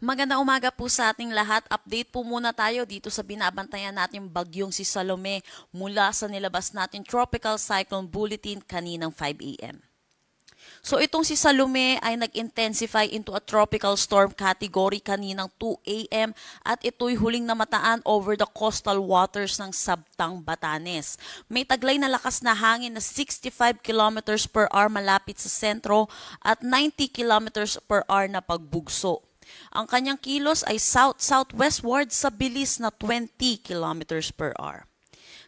Magandang umaga po sa ating lahat. Update po muna tayo dito sa binabantayan natin bagyong si Salome mula sa nilabas natin Tropical Cyclone Bulletin kaninang 5 a.m. So itong si Salome ay nag-intensify into a tropical storm category kaninang 2 a.m. at ito'y huling namataan over the coastal waters ng Sabtang, Batanes. May taglay na lakas na hangin na 65 kilometers per hour malapit sa sentro at 90 kilometers per hour na pagbugso. Ang kanyang kilos ay south-southwestward sa bilis na 20 kilometers per hour.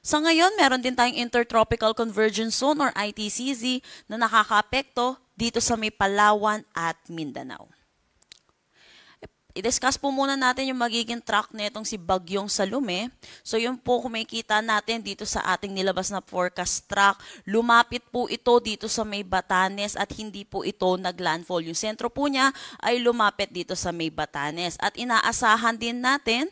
Sa ngayon, meron din tayong Intertropical Convergence Zone or ITCZ na nakakaapekto dito sa may Palawan at Mindanao. I-discuss po muna natin yung magiging track netong si Bagyong Salome. So yun po kung makikita natin dito sa ating nilabas na forecast track, lumapit po ito dito sa may Batanes at hindi po ito naglandfall. Yung sentro po niya ay lumapit dito sa may Batanes. At inaasahan din natin,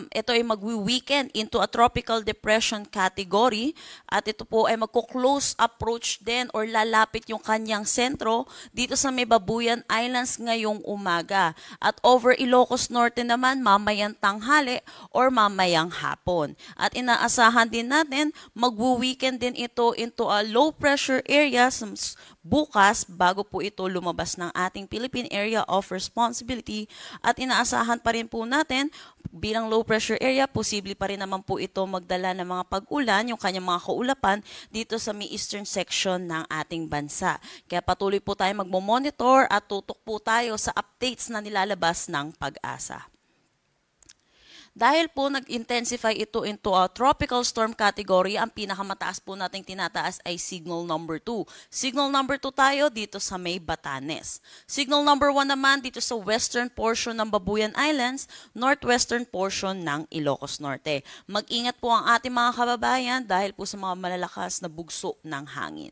ito ay magwi-weekend into a tropical depression category at ito po ay magko-close approach din or lalapit yung kanyang sentro dito sa may Babuyan Islands ngayong umaga. At over Ilocos Norte naman mamayang tanghali or mamayang hapon. At inaasahan din natin magwo-weekend din ito into a low pressure area bukas bago po ito lumabas ng ating Philippine Area of Responsibility. At inaasahan pa rin po natin bilang low pressure area, posible pa rin naman po ito magdala ng mga pag-ulan, yung kanyang mga kaulapan dito sa may eastern section ng ating bansa. Kaya patuloy po tayo magmo-monitor at tutok po tayo sa updates na nilalabas ng Pag-asa. Dahil po nag-intensify ito into a tropical storm category, ang pinakamataas po nating tinataas ay signal number 2. Signal number 2 tayo dito sa may Batanes. Signal number 1 naman dito sa western portion ng Babuyan Islands, northwestern portion ng Ilocos Norte. Mag-ingat po ang ating mga kababayan dahil po sa mga malalakas na bugso ng hangin.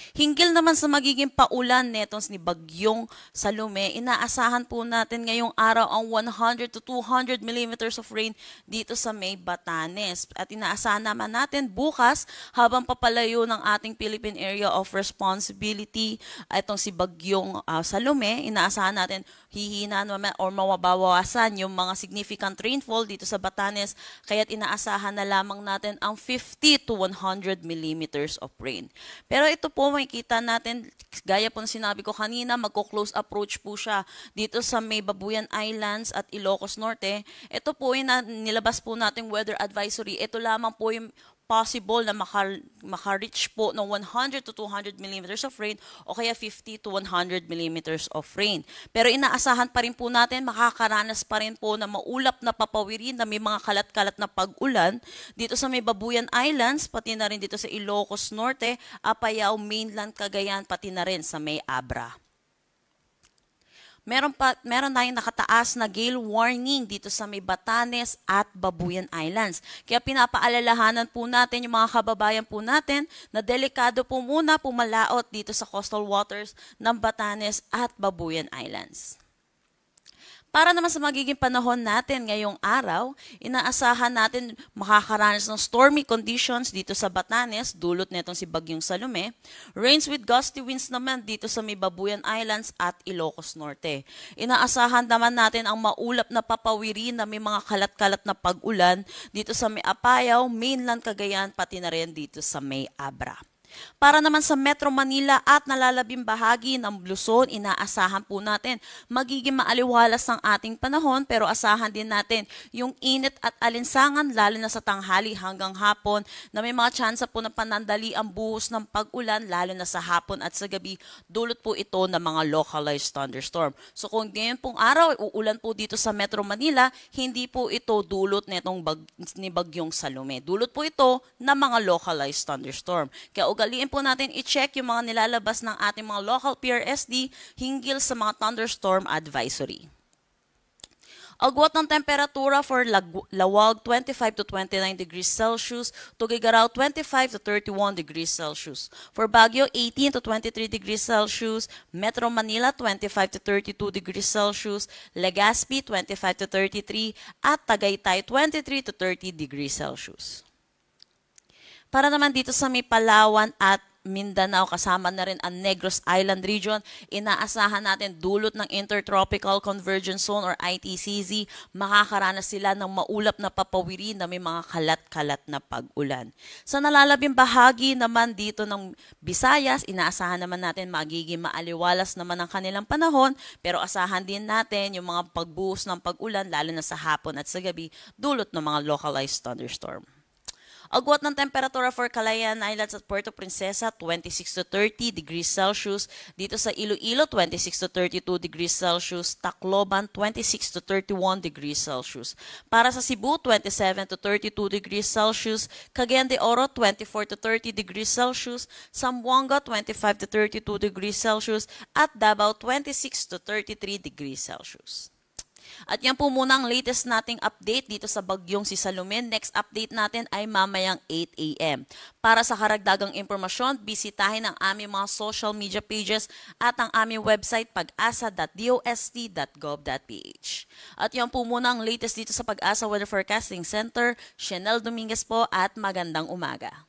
Hinggil naman sa magiging paulan netong ni Bagyong Salome, inaasahan po natin ngayong araw ang 100 to 200 millimeters of rain dito sa may Batanes. At inaasahan naman natin bukas habang papalayo ng ating Philippine Area of Responsibility itong si Bagyong Salome, inaasahan natin hihina naman or mawabawasan yung mga significant rainfall dito sa Batanes, kaya't inaasahan na lamang natin ang 50 to 100 millimeters of rain. Pero ito po makikita natin, gaya po na sinabi ko kanina, magko-close approach po siya dito sa may Babuyan Islands at Ilocos Norte. Ito po ay nilabas po natin weather advisory. Ito lamang po yung possible na maka-reach po ng 100 to 200 millimeters of rain o kaya 50 to 100 millimeters of rain. Pero inaasahan pa rin po natin, makakaranas pa rin po na maulap na papawirin na may mga kalat-kalat na pag-ulan dito sa may Babuyan Islands, pati na rin dito sa Ilocos Norte, Apayao, Mainland, Cagayan, pati na rin sa may Abra. Meron tayong nakataas na gale warning dito sa may Batanes at Babuyan Islands. Kaya pinapaalalahanan po natin yung mga kababayan po natin na delikado po muna pumalaot dito sa coastal waters ng Batanes at Babuyan Islands. Para naman sa magiging panahon natin ngayong araw, inaasahan natin makakaranas ng stormy conditions dito sa Batanes, dulot netong si Bagyong Salome. Rains with gusty winds naman dito sa may Babuyan Islands at Ilocos Norte. Inaasahan naman natin ang maulap na papawirin na may mga kalat-kalat na pag-ulan dito sa may Apayao, Mainland, Cagayan, pati na rin dito sa may Abra. Para naman sa Metro Manila at nalalabing bahagi ng Luzon, inaasahan po natin magiging maaliwalas ang ating panahon, pero asahan din natin yung init at alinsangan lalo na sa tanghali hanggang hapon na may mga tsansa po ng panandali ang buhos ng pag-ulan lalo na sa hapon at sa gabi, dulot po ito ng mga localized thunderstorm. So kung ngayon pong araw uulan po dito sa Metro Manila, hindi po ito dulot netong ni Bagyong Salome. Dulot po ito ng mga localized thunderstorm. Kaya ugaliin po natin i-check yung mga nilalabas ng ating mga local PRSD hinggil sa mga thunderstorm advisory. Agwat ng temperatura for Lawag 25 to 29 degrees Celsius, Tuguegarao 25 to 31 degrees Celsius. For Baguio 18 to 23 degrees Celsius, Metro Manila 25 to 32 degrees Celsius, Legazpi 25 to 33 at Tagaytay 23 to 30 degrees Celsius. Para naman dito sa may Palawan at Mindanao, kasama na rin ang Negros Island region. Inaasahan natin dulot ng Intertropical Convergence Zone or ITCZ, makakaranas sila ng maulap na papawiri na may mga kalat-kalat na pag-ulan. Sa nalalabing bahagi naman dito ng Visayas, inaasahan naman natin magiging maaliwalas naman ang kanilang panahon, pero asahan din natin yung mga pagbuhos ng pag-ulan lalo na sa hapon at sa gabi dulot ng mga localized thunderstorm. Agwat ng temperatura for Calayan Islands at Puerto Princesa, 26 to 30 degrees Celsius. Dito sa Iloilo, 26 to 32 degrees Celsius. Tacloban, 26 to 31 degrees Celsius. Para sa Cebu, 27 to 32 degrees Celsius. Cagayan de Oro, 24 to 30 degrees Celsius. Zamboanga, 25 to 32 degrees Celsius. At Davao, 26 to 33 degrees Celsius. At yan po muna ang latest nating update dito sa bagyong si Salome. Next update natin ay mamayang 8 a.m. Para sa karagdagang impormasyon, bisitahin ang aming mga social media pages at ang aming website pag-asa.dost.gov.ph. At yan po muna ang latest dito sa Pag-asa Weather Forecasting Center. Chanel Dominguez po at magandang umaga.